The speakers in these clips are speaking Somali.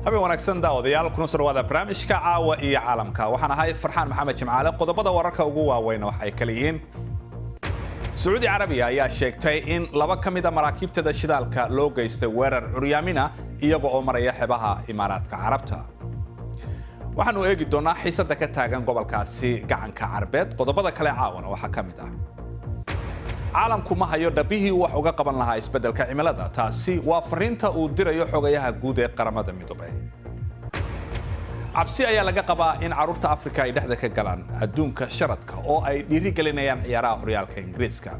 habeen wanaagsan daawadayaal kuna soo dhawaada barnaamijka caawa iyo caalamka waxaan ahay Farxaan Maxamed Jimcaale qodobada wararka ugu waaweyn waxay kala yihiin Saudi Arabia ayaa sheegtay in laba kamid ah maraakiibta shidaalka loo geystay weerar curyaamina iyaga oo maraya xeebaha Imaaraadka Carabta waxaanu eegi doonaa xiisada ka taagan gobolkaasi gacanka Carbeed qodobada kale caawana waxa kamid ah caalamku ma hayo dhabihii wax uga qaban lahaa isbedelka cimilada taasi waa fariinta uu dirayo xogayaha guud ee qaramada midoobay cabsi ayaa laga qabaa in carruurta Afrika ay dhexda ka galaan adduunka sharadka oo ay dhiiri gelinayaan ciyaaraha horyaalka Ingiriiska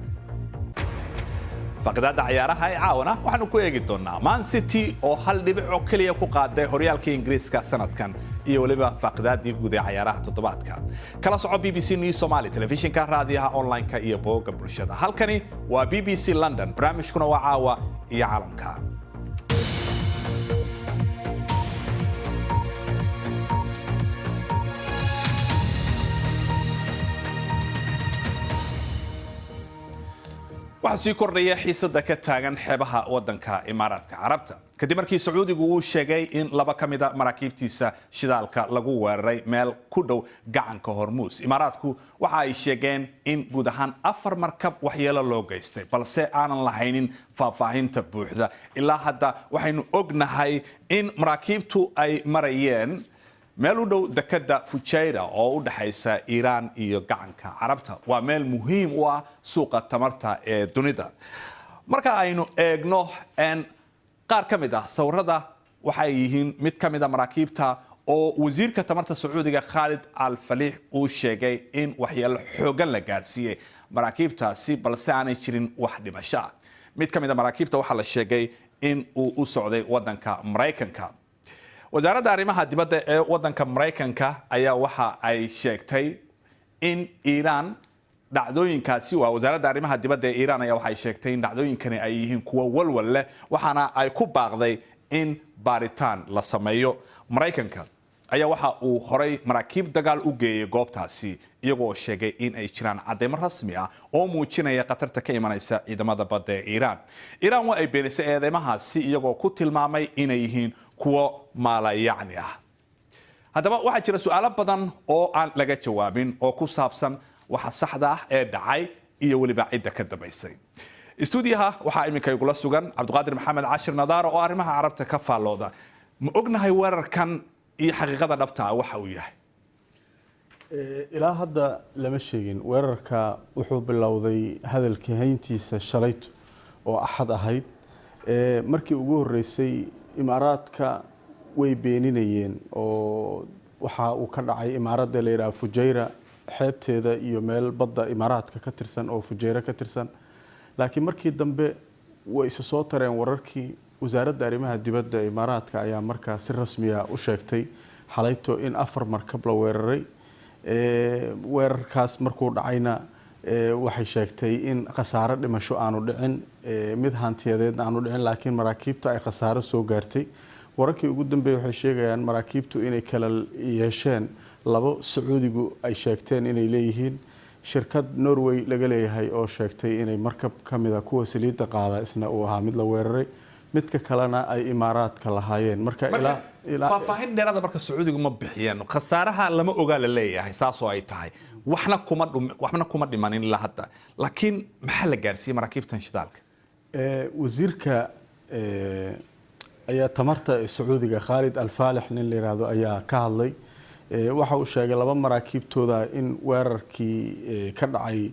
faqadaada ciyaaraha ee caawana waxaanu ku eegi doonaa Man City oo hal dhibic oo kaliya ku qaaday horyaalka Ingiriiska sanadkan iyo waliba faqadaadii guud ee ciyaaraha toddobaadka kala soco BBC News Somali telefishinka raadiyaha online-ka iyo bogga bulshada halkani waa BBC London barnaamijkuna waa caawa iyo caalamka waxaa sii kordhaya xiisada ka taagan xeebaha wadanka Imaaraadka Carabta kadib markii Sacuudigu uu sheegay in laba kamid ah maraakiibtiisa shidaalka lagu weeraray meel ku dhow gacanka Hormuz Imaaraadku waxa ay sheegeen in guud ahaan 4 markab waxyeelo loo geystay balse aanan lahaynin faahfaahinta buuxda ilaa hadda waxaynu ognahay in maraakiibtu ay marayeen meel u dhow dekada Fujairah oo u dhaxaysa Iran iyo gacanka Carabta waa meel muhiim u ah suuqa tamarta ee dunida marka aynu eegno qaar kamid ah sawirada waxay yihiin mid kamid ah maraakiibta oo wasiirka tamarta Sacuudiga Khalid Al-Falih uu sheegay in waxyeelo xoogan la gaarsiiyay maraakiibtaasi balse aanay jirin wax dhimasho mid kamid ah maraakiibta waxa la sheegay in uu u socday wadanka Mareykanka wasaaradda arrimaha dibadda ee wadanka Mareykanka ayaa waxa ay sheegtay in Iran dhacdooyinkaasi waa wasaaradda arrimaha dibadda ee Iran ayaa waxay sheegtay in dhacdooyinkani ay yihiin kuwa walwal leh waxaana ay ku baaqday in baaritaan la sameeyo Mareykanka ayaa waxa uu horay maraakiib dagaal u geeyay goobtaasi iyagoo sheegay in ay jiraan cadeymo rasmi ah oo muujinaya qatarta ka imanaysa ciidamada badda ee Iran waa ay beenisay eedeymahaasi iyagoo ku tilmaamay inay yihiin kuwa maalayacni ah haddaba waxaa jira su'aalo badan oo aan laga jawaabin oo ku saabsan waxa saxda ah ee dhacay iyo waliba cidda ka dambaysay istuudiyaha waxaa iminka igula sugan Cabdiqaadir Maxamed Cashir Nadaar oo arrimaha carabta ka faallooda ma ognahay weerarkan iyo xaqiiqada dhabta ah waxa uu yahay ilaa hadda lama sheegin weerarka wuxuu bilowday hadalkii hayntiisa shalayto oo axad ahayd markii ugu horeysay Imaaraadka way beeninayeen oo waxa uu ka dhacay imaaradda la yiraahdo Fujairah xeebteeda iyo meel badda Imaaraadka ka tirsan oo Fujairah ka tirsan laakiin markii dambe way isu soo tareen wararkii wasaaradda arrimaha dibadda Imaaraadka ayaa markaa si rasmi ah u sheegtay xalayto in 4 markab la weeraray weerarkaas markuu dhacayna waxay sheegtay in khasaaro dhimasho aanu dhicin mid hantiyadeed aanu dhicin laakiin maraakiibta ay khasaaro soo gaartay wararkii ugu dambeeyay waxay sheegayaan maraakiibtu inay kala yeesheen labo Sacuudigu ay sheegteen inay leeyihiin shirkad Norway laga leeyahay oo sheegtay inay markab kamid ah kuwa saliidda qaada isna uu ahaa mid la weeraray midka kalena ay Imaaraadka lahaayeen marka ilaa faahfaahin dheeraad marka Sacuudigu ma bixiyeen khasaaraha lama ogaa la leeyahay saasoo ay tahay waxna kuma dhimanin ilaa hadda laakiin maxaa la gaarsiiyay maraakiibtan shidaalka wasiirka ayaa tamarta Sacuudiga Khalid Al-Falih nin la yiraahdo ayaa ka hadlay waxa uu sheegay laba maraakiibtooda in weerarkii ka dhacay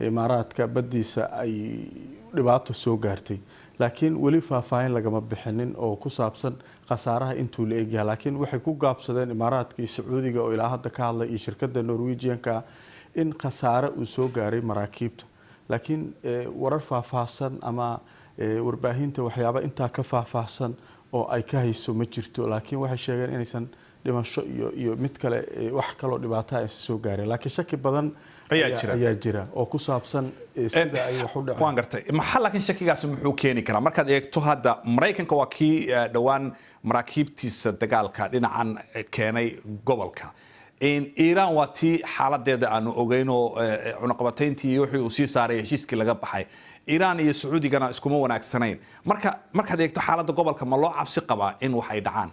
Imaaraadka badiisa ay dhibaato soo gaartay laakiin wali faahfaahin lagama bixinin oo ku saabsan khasaaraha intuu la eegyahay laakiin waxay ku gaabsadeen Imaaraadka iyo Sacuudiga oo ilaa hadda ka hadlay iyo shirkadda Norwegian-ka in khasaare uu soo gaaray maraakiibta laakiin warar faahfaahsan ama warbaahinta waxyaabo intaa ka faahfaahsan oo ay ka hayso ma jirto laakiin waxay sheegeen inaysan dhimasho iyo mid kale wax kale oo dhibaato ah soo gaaray laakiin shaki badan ayaa jira oo ku saabsan sida ay wax u dhaceen waan gartay maxaa laakiin shakigaas muxuu keeni karaa markaad eegto hadda Mareykanka waa kii dhawaan maraakiibtiisa dagaalka dhinacan keenay gobolka in Iran waa tii xaaladeeda aanu ogeyno cunaqabatayntii wixii uu sii saaray heshiiskii laga baxay Iran iyo Sacuudigana iskuma wanaagsanayn markaad eegto xaaladda gobolka ma loo cabsi qabaa in wax ay dhacaan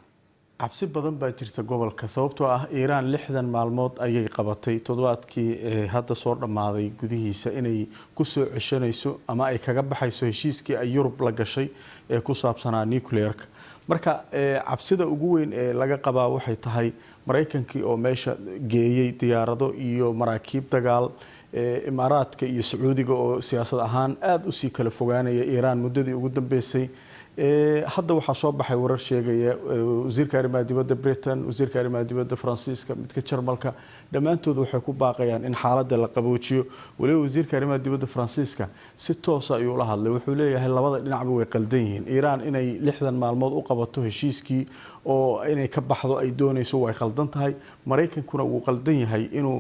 cabsi badan baa jirta gobolka sababtoo ah Iiraan 60 maalmood ayay qabatay toddobaadkii hadda soo dhamaaday gudihiisa inay ku soo ceshanayso ama ay kaga baxayso heshiiskii ay Yurub la gashay ee ku saabsanaa nuclear-ka marka cabsida ugu weyn ee laga qabaa waxay tahay Mareykankii oo meesha geeyay diyaarado iyo maraakiib dagaal Imaaraadka iyo Sacuudiga oo siyaasad ahaan aad u sii kala fogaanaya Iiraan muddadii ugu dambeysay hadda waxaa soo baxay warar sheegaya wasiirka arrimaha dibadda Britain wasiirka arrimaha dibadda Faransiiska midka Jarmalka dhammaantood waxay ku baaqayaan in xaaladda la qaboojiyo waliba wasiirka arrimaha dibadda Faransiiska si toos ah ayuu la hadlay wuxuu leeyahay labada dhinacba way qaldan yihiin Iiraan inay 60 maalmood u qabato heshiiskii oo inay ka baxdo ay doonayso way qaldan tahay Mareykankuna wuu qaldan yahay inuu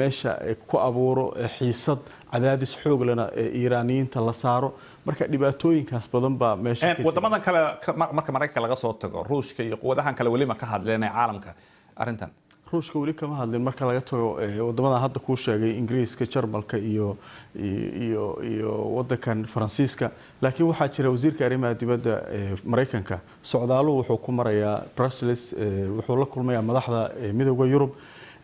meesha ku abuuro xiisad cadaadis xoog lana Iiraaniyiinta la saaro marka dhibaatooyinkaas badan baa meesha wadamadan kale marka Mareykanka laga soo tago Ruushka iyo quwadahan kale wali ma ka hadleen caalamka arintan Ruushka wali kama hadleen marka laga tago wadamada hadda ku sheegay Ingiriiska Jarmalka iyo wadankan Faransiiska laakiin waxaa jira wasiirka arrimaha dibadda Mareykanka socdaaluhu wuxuu ku marayaa Brussels wuxuu la kulmayaa madaxda midowga Yurub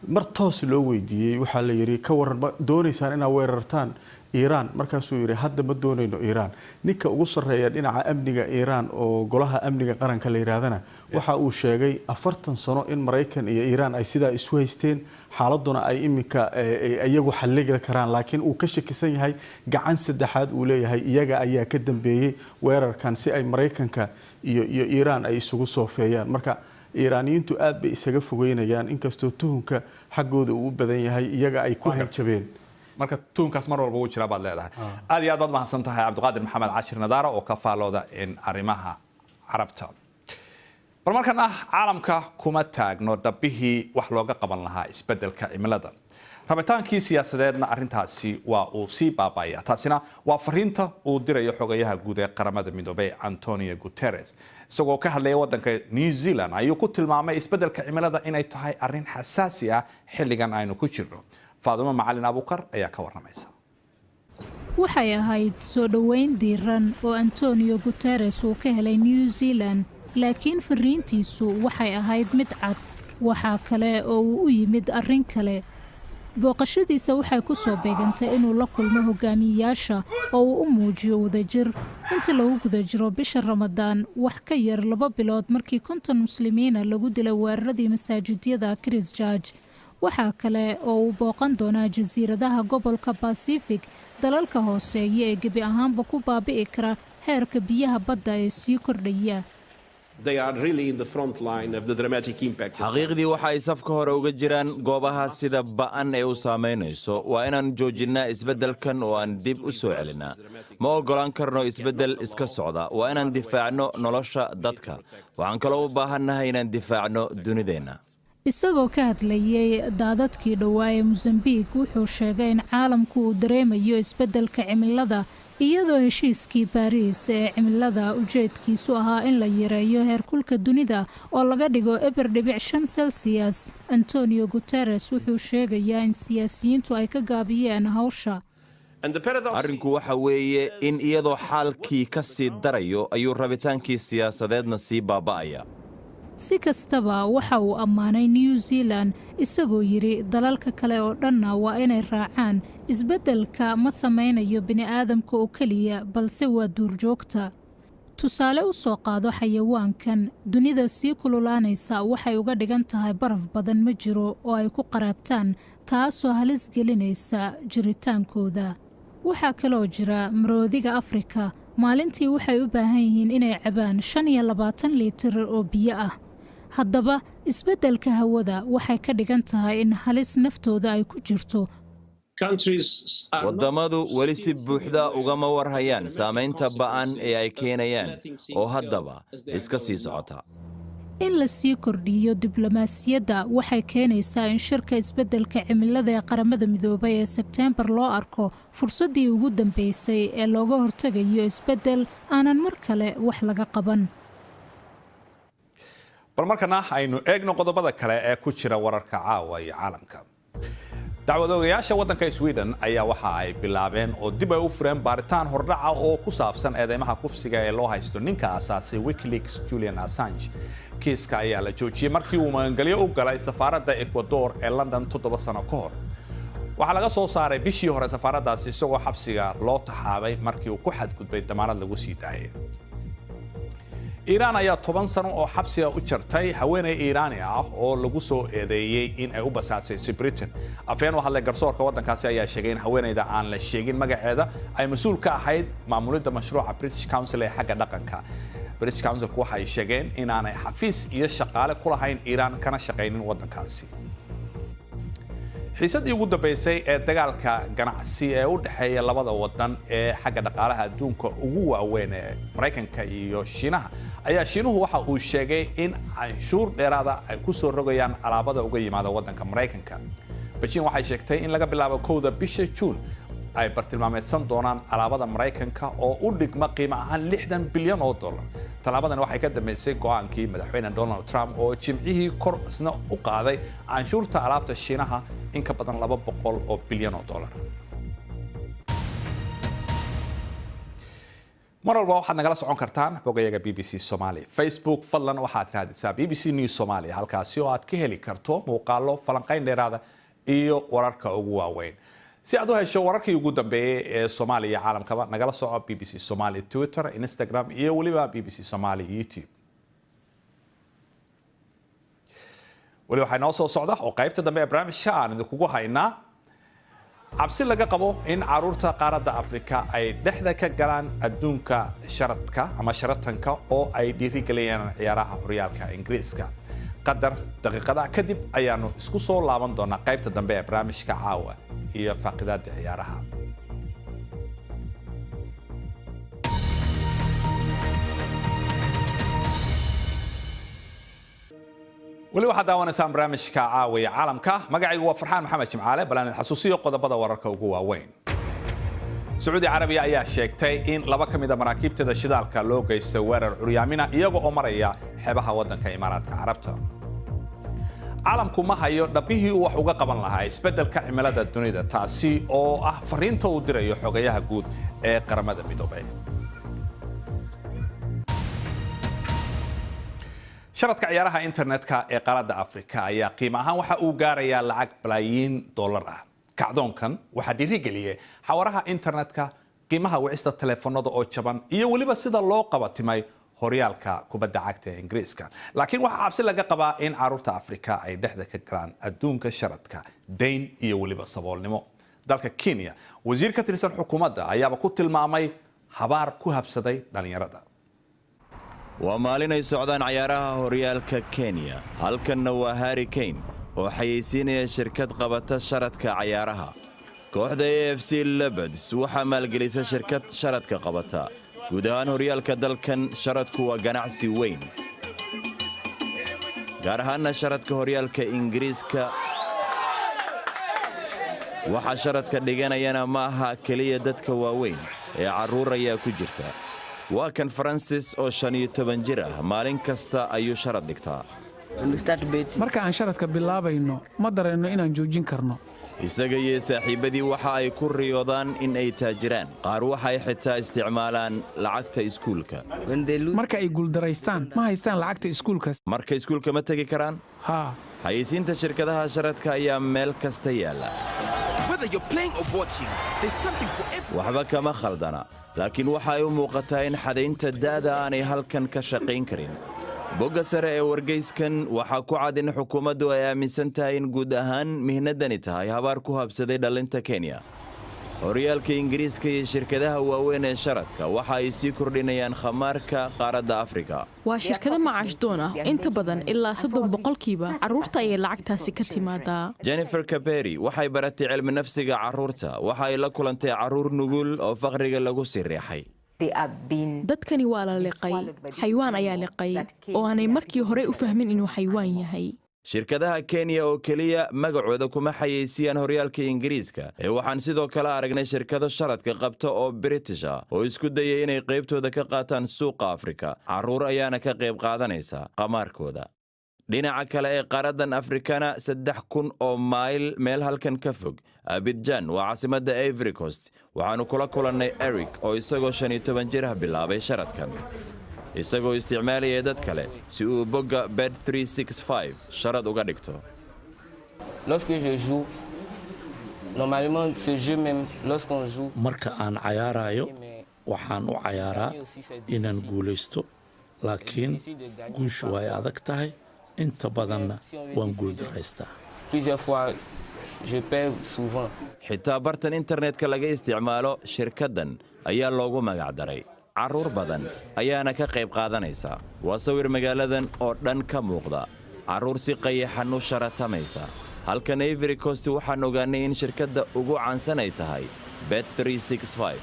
mar toos loo weydiiyay waxa la yiri ka waran doonaysaan inaad weerartaan Iiraan markaasuu yiri hadda ma doonayno Iiraan ninka ugu sareeya dhinaca amniga Iiraan oo golaha amniga qaranka la yiraahdana waxa uu sheegay 40 sano in Mareykan iyo Iiraan ay sidaa isu haysteen xaaladuna ay iminka iyagu xalliga karaan laakiin uu ka shakisan yahay gacan saddexaad uu leeyahay iyaga ayaa ka dambeeyay weerarkan si ay Mareykanka iyo Iiraan ay isugu soofeeyaan marka Iiraaniyiintu aad bay isaga fogeynayaan inkastoo tuhunka xaggooda uu badan yahay iyaga ay ku hanjabeen marka tuunkaas mar walba uu jira baad leedahay aad iyo aad baad mahadsan tahay Cabdiqaadir Maxamed Cashir Nadaara oo ka faalooda in arimaha carabta bal markan caalamka kuma taagno dabihii wax looga qaban lahaa isbedelka cimilada rabitaankii siyaasadeedna arintaasi waa uu sii baabaya taasina waa fariinta uu dirayo xogayaha guud ee qaramada midoobay Antonio Guterres isagoo ka hadlaya wadanka New Zealand ayuu ku tilmaamay isbedelka cimilada inay tahay arin xasaasi ah xilligan aynu ku jirno Faaduma Macalin Abuukar ayaa ka waramaysa waxay ahayd soo dhaweyn diiran oo Antonio Guterres uu ka helay New Zealand laakiin fariintiisu waxay ahayd mid cad waxa kale oo uu u yimid arin kale booqashadiisa waxay ku soo beegantay inuu la kulmo hogaamiyayaasha oo uu u muujiyo wadajir inta lagu guda jiro bisha Ramadaan wax ka yar 2 bilood markii 50 muslimiina lagu dilay weeraradii masaajidyada Christchurch waxaa kale oo uu booqan doonaa jasiiradaha gobolka Pacific dalalka hooseeya ee gebi ahaanba ku baabi'i kara heerka biyaha badda ee sii kordhaya xaqiiqdii waxa ay safka hore uga jiraan goobaha sida ba'an ee u saamaynayso waa inaan joojinnaa isbeddelkan oo aan dib u soo celinnaa ma oggolaan karno isbeddel iska socda waa inaan difaacno nolosha dadka waxaan kaloo u baahannahay inaan difaacno dunideenna isagoo ka hadlayay daadadkii dhowaa ee Mozambique wuxuu sheegay in caalamku uu dareemayo isbeddelka cimilada iyadoo heshiiskii Paris ee cimilada ujeedkiisu ahaa in la yareeyo heerkulka dunida oo laga dhigo 1.5 Celsius Antonio Guterres wuxuu sheegayaa in siyaasiyiintu ay ka gaabiyeen hawsha arrinku waxa weeye in iyadoo xaalkii ka sii darayo ayuu rabitaankii siyaasadeedna sii baaba'aya si kastaba waxa uu ammaanay New Zealand isagoo yiri dalalka kale oo dhanna waa inay raacaan isbeddelka ma samaynayo bini'aadamka oo kaliya balse waa duurjoogta tusaale u soo qaado xayawaankan dunida sii kululaanaysa waxay uga dhigan tahay baraf badan ma jiro oo ay ku qaraabtaan taasoo halis gelinaysa jiritaankooda waxaa kaloo jira maroodiga Afrika maalintii waxay u baahan yihiin inay cabaan 25 litir oo biyo ah haddaba isbeddelka hawada waxay ka dhigan tahay in halis naftooda ay ku jirto waddamadu weli si buuxda ugama warhayaan saamaynta ba'an ee ay keenayaan oo haddaba iska sii socota in la sii kordhiyo diblomaasiyadda waxay keenaysaa in shirka isbeddelka cimilada ee qaramada midoobay ee Sebtembar loo arko fursaddii ugu dambeysay ee looga hortagayo isbeddel aanan mar kale wax laga qaban bal markana aynu eegno qodobada kale ee ku jira wararka caawa iyo caalamka dacwadoogayaasha waddanka Sweden ayaa waxa ay bilaabeen oo dib ay u fureen baaritaan hordhaca oo ku saabsan eedeymaha kufsiga ee loo haysto ninka asaasay WikiLeaks Julian Assange kiiska ayaa la joojiyey markii uu magangelyo u galay safaaradda Ecuador ee London 7 sano ka hor. waxaa laga soo saaray bishii hore safaaraddaasi isagoo xabsiga loo taxaabay markii uu ku xadgudbay damaanad lagu sii daayay. Iiraan ayaa 10 sano oo xabsiga u jartay haweeney Iiraani ah oo lagu soo eedeeyay in ay u basaasay Britain. Afhayeen u hadlay garsoorka waddankaasi ayaa sheegay in haweeneyda aan la sheegin magaceeda ay mas'uul ka ahayd maamulidda mashruuca British Council ee xagga dhaqanka. British Council waxay sheegeen inaanay xafiis iyo shaqaale ku lahayn Iiraan kana shaqaynin waddankaasi. xiisadii ugu dambeysay ee dagaalka ganacsi ee u dhaxeeya labada wadan ee xagga dhaqaalaha adduunka ugu waaweyn ee Mareykanka iyo Shiinaha ayaa Shiinuhu waxa uu sheegay in canshuur dheeraada ay ku soo rogayaan alaabada uga yimaada wadanka Mareykanka. Beijing waxay sheegtay in laga bilaabo 1 bisha June ay bartilmaameedsan doonaan alaabada Mareykanka oo u dhigma qiimo ahaan $60 bilyan. talaabadan waxay ka dambeysay go'aankii madaxweyne Donald Trump oo jimcihii kor isna u qaaday canshuurta alaabta Shiinaha in ka badan $200 bilyan. mar walba waxaad nagala socon kartaan bogayaga BBC Somali Facebook fadlan waxaad raadisaa BBC News Somali halkaasi oo aad ka heli karto muuqaalo falanqayn dheeraada iyo wararka ugu waaweyn. si aad u hesho wararkii ugu dambeeyay ee Soomaaliya iyo caalamkaba nagala soco BBC Somali Twitter, Instagram iyo waliba BBC Somali YouTube. wali waxay noo soo socda oo qaybta dambe ee barnaamijka aan idinku haynaa cabsi laga qabo in caruurta qaaradda Afrika ay dhexda ka galaan adduunka sharadka ama sharatanka oo ay dhiirigeliyaan ciyaaraha horyaalka Ingiriiska. qadar daqiiqada kadib ayaanu isku soo laaban doonaa qaybta dambe ee barnaamijka caawa iyo faaqidaada ciyaaraha. wali waxaad daawanaysaan barnaamijka caawa iyo caalamka. magacaygu waa Farxaan Maxamed Jimcaale balaan xasuusiyo qodobada wararka ugu waaweyn. Sacuudi Carabiya ayaa sheegtay in laba ka mid ah maraakiibteeda shidaalka loo geystay weerar curyaamina iyaga oo maraya xeebaha waddanka Imaaraadka Carabta. caalamku ma hayo dhabihii uu wax uga qaban lahaa isbeddelka cimilada dunida, taasi oo ah fariinta uu dirayo xogayaha guud ee qaramada midoobay. sharadka ciyaaraha internetka ee qaaradda Afrika ayaa qiimo ahaan waxa uu gaarayaa lacag balaayiin dollar ah. kacdoonkan waxaa dhiirigeliyay xawaraha internetka, qiimaha wicista telefoonada oo jaban iyo waliba sida loo qabatimay horyaalka kubadda cagta ee Ingiriiska. laakiin waxa cabsi laga qabaa in caruurta Afrika ay dhexda ka galaan adduunka sharadka, dayn iyo waliba saboolnimo. dalka Kenya, wasiir ka tirsan xukuumadda ayaaba ku tilmaamay habaar ku habsaday dhalinyarada. waa maalin ay socdaan ciyaaraha horyaalka Kenya. halkanna waa Harry Kane oo xayeysiinaya shirkad qabata sharadka ciyaaraha. kooxda AFC Leopards waxaa maalgelisay shirkad sharadka qabata. guud ahaan horyaalka dalkan sharadku waa ganacsi weyn, gaar ahaanna sharadka horyaalka Ingiriiska. waxa sharadka dhiganayana ma aha keliya dadka waaweyn ee carruur ayaa ku jirta. waa kan Francis oo 15 jir ah, maalin kasta ayuu sharad dhigtaa. marka aan sharadka bilaabayno ma dareenno inaan joojin karno. isaga iyo saaxiibadii waxa ay ku riyoodaan in ay taajiraan. qaar waxay xitaa isticmaalaan lacagta iskuulka. marka ay guuldaraystaan ma haystaan lacagta iskuulka. marka iskuulka ma tegi karaan. haa, xayeysiinta shirkadaha sharadka ayaa meel kasta yaalla. waxba kama khaldana, laakiin waxa ay u muuqataa in xadaynta da'da aanay halkan ka shaqayn karin. bogga sare ee wargeyskan waxaa ku cad in xukuumaddu ay aaminsan tahay in guud ahaan mihnadani tahay habaar ku habsaday dhalinta Kenya. horyaalka Ingiriiska iyo shirkadaha waaweyn ee sharadka waxa ay sii kordhinayaan khamaarka qaaradda Afrika. waa shirkado macaash doon ah, inta badan ilaa 30% carruurta ayay lacagtaasi ka timaadaa. Jennifer Caperi waxay baratay cilmi nafsiga carruurta. waxa ay la kulantay carruur nugul oo faqriga lagu sii riixay. dadkani waa la liqay, xayawaan ayaa liqay oo aanay markii hore u fahmin inuu xayawaan yahay. shirkadaha Kenya oo keliya magacooda kuma xayeysiiyaan horyaalka Ingiriiska, ee waxaan sidoo kale aragnay shirkado sharadka qabta oo British ah oo isku dayay inay qaybtooda ka qaataan suuqa Afrika. carruur ayaana ka qayb qaadanaysa qamaarkooda. dhinaca kale ee qaaraddan Afrikana 3,000 oo mayl meel halkan ka fog, Abidjan waa caasimadda Ivory Coast. waxaanu kula kulannay Eric oo isagoo 15 jir ah bilaabay sharadkan. isagoo isticmaalaya dad kale si uu bogga Bet365 sharad uga dhigto. marka aan cayaarayo waxaan u cayaaraa inaan guulaysto laakiin guushu way adag tahay inta badanna waan guuldaraystaa. xitaa bartan internetka laga isticmaalo shirkaddan ayaa loogu magac daray. carruur badan ayaana ka qayb qaadanaysa. waa sawir magaaladan oo dhan ka muuqda, carruur si qayaxan u sharatamaysa. halkan Ivory Coast waxaan ogaanay in shirkadda ugu caansan ay tahay Bet365.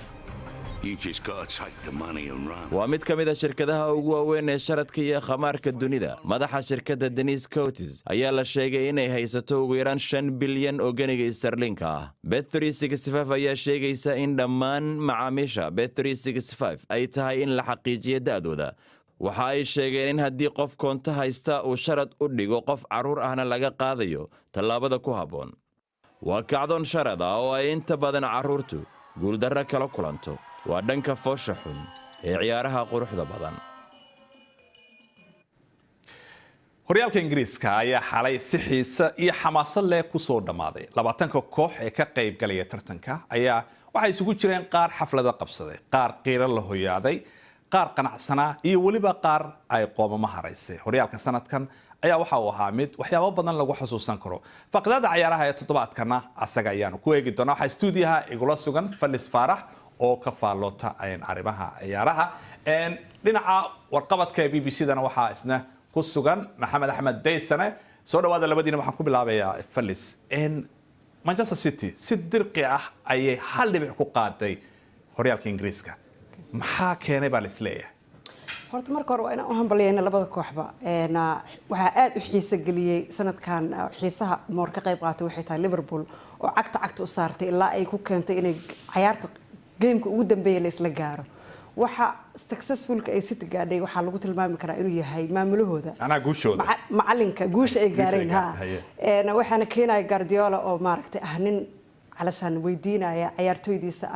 waa mid ka mid a shirkadaha ugu waaweyn ee sharadka iyo khamaarka dunida. madaxa shirkadda Denise Coates ayaa la sheegay inay haysato ugu yaraan 5 bilyan oo ganiga istarliinka ah. Bet365 ayaa sheegaysa in dhammaan macaamiisha Bet365 ay tahay in la xaqiijiyo da'dooda. waxa ay sheegeen in haddii qof koonto haysta uu sharad u dhigo qof carruur ahna laga qaadayo tallaabada ku habboon. waa kacdoon sharad ah oo ay inta badan carruurtu guuldarro kala kulanto. waa dhanka foosha xun ee ciyaaraha quruxda badan. horyaalka ingiriiska ayaa xalay si xiise iyo xamaasad leh ku soo dhammaaday. 20 koox ee ka qayb galaya tartanka ayaa waxay isugu jireen qaar xaflada qabsaday, qaar qiiro la hoyaaday, qaar qanacsanaa iyo weliba qaar ay qoomamo haraysay. horyaalka sanadkan ayaa waxa uu ahaa mid waxyaabo badan lagu xasuusan karo. faqdada ciyaaraha ee toddobaadkana asaga ayaanu ku eegi doonaa. waxaa stuudiyaha igula sugan Falis Faarax oo ka faallota arrimaha ciyaaraha. dhinaca warqabadka ee BBC-dana waxaa isna ku sugan Maxamed Axmed Daysane. soo dhawaada labadiina. waxaan ku bilaabayaa Falis. Manchester City si dirqi ah ayay hal dhibic ku qaaday horyaalka ingiriiska. maxaa keenay baa la isleeyahay? horta marka hore waa inaan u hambalyeeyna labada kooxba. waxaa aad u xiiso geliyey sanadkan xiisaha moor ka qayb qaatay waxay tahay Liverpool oo cagta u saartay ilaa ay ku keentay inay ciyaarta geemka ugu dambeeyay la isla gaaro. waxa successfulka ay City gaadhay waxaa lagu tilmaami karaa inuu yahay maamulahooda macalinka guusha ay gaareen. waxaana keenaya Guardiola oo maaragtay nin calashan weydiinaya ciyaartooydiisa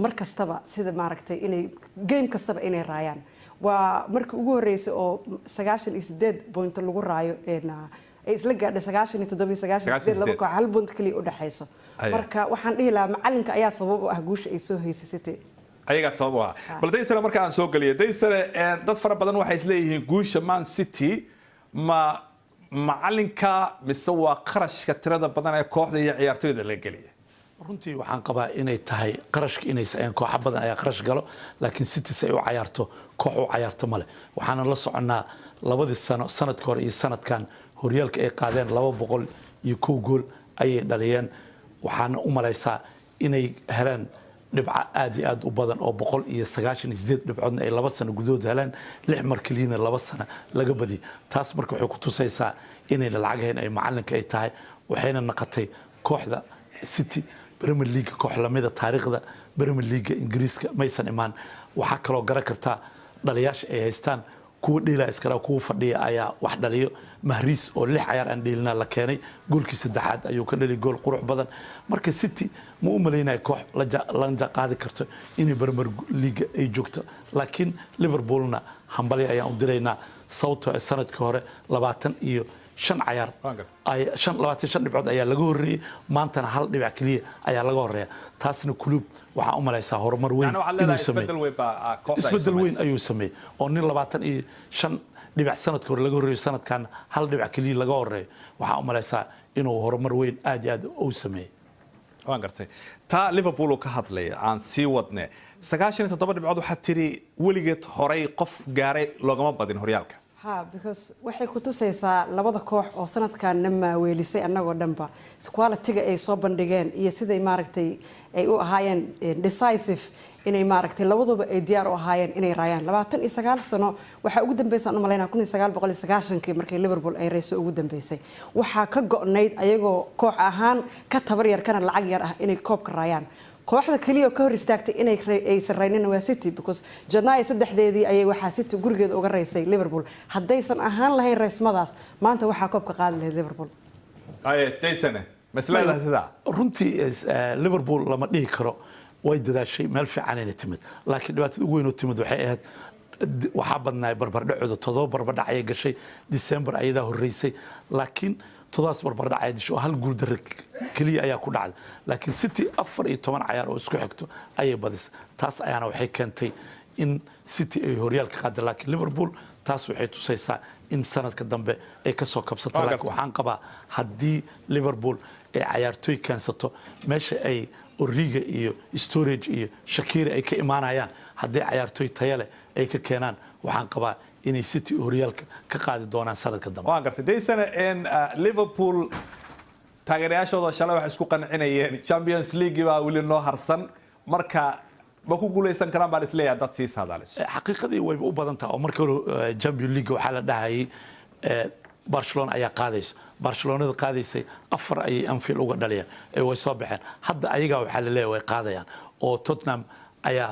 mar kastaba sida maaragtay inay game kastaba inay raayaan. waa markii ugu horeysay oo 98 point lagu raayo ay isla gaadhay 97 laba koox hal point kaliya u dhaxayso. marka waxaan dhihi lahaa macalinka ayaa sabab u guusha ay soo haysay City. ayaga sabab ah. bal Daysane marka aan soo galiyo Daysane dad fara badan waxay isleeyihiin guusha Man City ma macalinka mise waa qarashka tirada badan ee kooxda iyo ciyaartooyda la geliya? runtii waxaan qabaa inay tahay qarashka inaysan koox badan ayaa qarash galo laakiin City ay u ciyaarto koox u ciyaarto male. waxaan la soconaa labadii sanadka hore iyo sanadkan horyaalka ay qaadeen 201 gool ayay dhaliyeen. waxaan u malaysaa inay helaan dhibca aad iyo aad u badan oo 198 dhibcoodna ay 2 sano gudahood helaan 6 mar kaliina 2 sano laga badi. taas marka waxay ku tusaysaa inay lacag hayn ay macalinka ay tahay. waxayna naqatay kooxda City Premier League koox lamida taariikhda Premier League Ingiriiska maysan imaan. waxa kale oo garan kartaa dhaliyaasha ay haystaan kuwa dheela iskara kuwa fadhiya ayaa wax dhaliyo. Mahrez oo 6 ciyaar aan dheelina la keenay goolkii saddexaad ayuu ka dhaliyay gool qurux badan. marka City ma u maleynay koox la qaadi karto inay Premier League ay joogto. laakiin Liverpoolna hambali ayaan u direynaa sababtoo ah sanadkii hore 25 ciyaar ay 25 dhibcood ayaa laga horeeyay. maantana hal dhibic kaliya ayaa laga horeeya. taasna kulub waxa u malaysaa horumar weyn inuu sameeyo. isbedel weyn ayuu sameeyay oo nin 25 dhibic sanadkii hore laga horeeyo sanadkan hal dhibic kaliya laga horeeyo. waxa u malaysaa inuu horumar weyn aad iyo aad u sameeyay. waan gartay. taa Liverpool ka hadlay aan sii wadne 97 dhibcood waxa tiri weligeed horay qof gaaray loogama badin horyaalka. because waxay ku tusaysaa labada koox oo sanadkan nama weelisay annagoo dhanba quality-ga ay soo bandhigeen iyo siday maaragtay ay u ahaayeen decisive inay maaragtay labaduba ay diyaar u ahaayeen inay raayaan 29 sano waxa ugu dambeysay u maleynaa 1990 markay Liverpool ay rayso ugu dambeysay. waxa ka go'nayd ayagoo koox ahaan ka tabar yar kana lacag yar inay koobka raayaan. kooxda kaliya ka hor istaagtay inay ay sarreynayaan waa City because Janaayo 3deedii ayay waxa City gurigeeda uga raysay Liverpool. haddaysan ahaan lahayn raysmadaas maanta waxa koobka qaadi lahayd Liverpool. Daysane maslada sida runtii Liverpool lama dhihi karo way dadaashay meel fiican inay timid laakiin dhibaatada ugu weyn oo timid waxay ahayd waxaa badnaay barbardhacooda 7 barbardhac ayay gashay December ayadaa horeysay laakiin 7 barbardhac ay disho hal guul darro kaliya ayaa ku dhacday laakiin City 14 ciyaar oo isku xigto ayay badisay taas ayaana waxay keentay in City ay horyaalka qaaday laakiin Liverpool taas waxay tusaysaa in sanadka dambe ay ka soo kabsato laakiin waxaan qabaa haddii Liverpool ay ciyaartoy keensato meesha ay Origi iyo Sturridge iyo Shaqiri ay ka imaanayaan haddii ciyaartoy tayo leh ay ka keenaan waxaan qabaa inay City horyaalka ka qaadi doonaan sanadka dambe waan gartay deysana in Liverpool taageerayaashooda shalay wax isku qancinayeen Champions League baa weli noo harsan marka ma ku guuleysan karaan baa isleeyahay dad sii saadalis xaqiiqadii way u badan tahay oo markii hore Champions League waxa la dhahayay Barcelona ayaa qaadayso Barcelonada qaadaysay 4 ay Anfield uga dhaliyeen ay way soo baxeen hadda ayaga waxa la leeyahay way qaadayaan oo Tottenham ayaa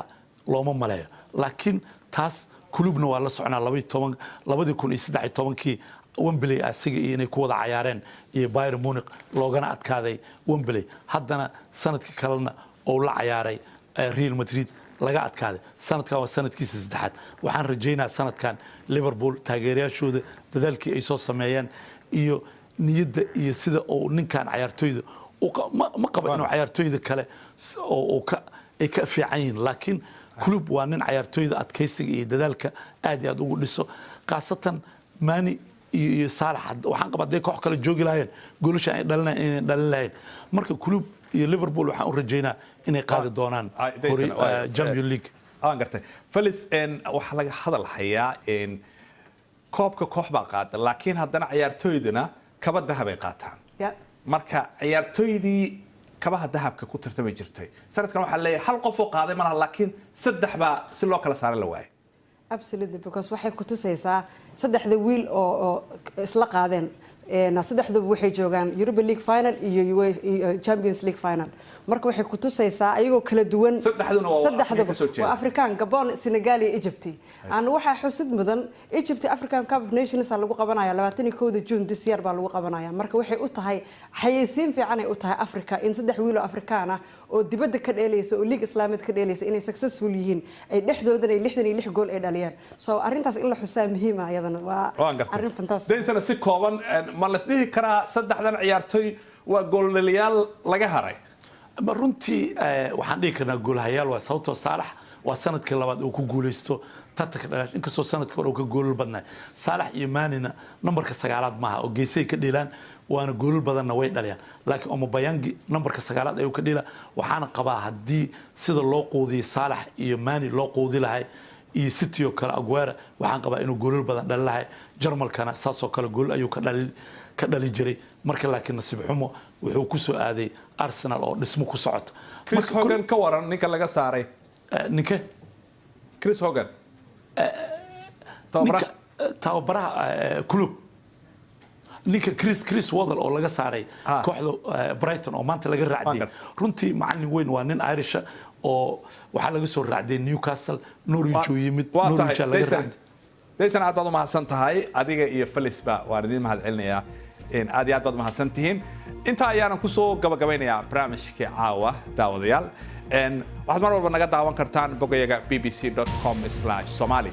looma maleeyo laakiin taas kulubna waa la soconaa 2013 Wembley asiga inay ku wada ciyaareen iyo Bayern Munich loogana adkaaday Wembley haddana sanadkii kalena oo la ciyaaray Real Madrid laga adkaaday sanadkan waa sanadkiisa saddexaad waxaan rajaynayaa sanadkan Liverpool taageerayaashooda dadaalkii ay soo sameeyeen iyo niyadda iyo sida oo ninkan ciyaartoyda ma qabo inuu ciyaartoyda kale oo ay ka fiican yihiin laakiin kulub waa nin ciyaartoyda adkaysiga iyo dadaalka aad iyo aad ugu dhiso qaasatan Mane iyo Salah waxaan qabaa day koox kale joogi lahayn goolasha ay dhalin lahayn marka kulub iyo Liverpool waxaan u rajaynaa inay qaadi doonaan Champions League aan gartay Felix waxa laga hadal hayaa koobka koox baa qaada laakiin haddana ciyaartoyduna kaba dahab ay qaataan marka ciyaartoydii kabaha dahabka ku tartamay jirtay sanadkan waxa leeyahay hal qof oo qaaday malaha laakiin 3 baa si loo kala saaray la waayay absolutely because waxay ku tusaysaa saddexda wiil oo isla qaadeen saddexdu waxay joogaan Europa League final iyo Champions League final marka waxay ku tusaysaa ayagoo kala duwan saddexdu waa African Gabon Senegal iyo Egypt aan waxa xusid mudan Egypt African Cup of Nations lagu qabanaya 21 June this year baa lagu qabanaya marka waxay u tahay xayeysiin fiican ay u tahay Africa in saddex wiil oo Afrikaan ah oo dibadda ka dheelaysa oo League Islamic ka dheelaysa inay successful yihiin ay dhexdoodana 66 gool ay dhaliyeen so arintaas in la xusaa muhiim ah ayadana waa arin fantastic deysana si kooban ma la isdhihi karaa saddexdan ciyaartoy waa goolaliyaal laga haray runtii waxaan dhihi karnaa goolhayaal waa sababtoo Salah waa sanadkii labaad uu ku guuleysto tartanka dhalash inkastoo sanadkii hore uu ka goolal badnaa Salah iyo Manina numberka 9aad maaha oo geesay ka dhiilaan waana goolal badanna way dhaliyaan laakiin Aubameyang numberka 9aad ayuu ka dhiila waxaana qabaa hadii sida loo qoodiyay Salah iyo Mane loo qoodi lahay iyo City oo kale Aguero waxaan qabaa inuu goolal badan dhalin lahay Jarmalkana saasoo kale gool ayuu ka dhali jiray marka laakiin nasiib xumo wuxuu ku soo aaday Arsenal oo dhismo ku socoto Chris Hogan ka waran ninka laga saaray ninka Chris Hogan tababaraha kulub ninka Chris Waddle oo laga saaray kooxda Brighton oo maanta laga raacday runtii macallin weyn waa nin Irish oo waxa laga soo raacday Newcastle Norwich oo yimid Norwich laga raacday deysana aad baad u mahadsan tahay adiga iyo Felix ba waan idin mahad celinayaa aad iyo aad baad mahadsan tihiin inta ayaan ku soo gabagabeynayaa barnaamijka caawa daawadayaal waxaad mar walba naga daawan kartaan bogayaga bbc.com/somali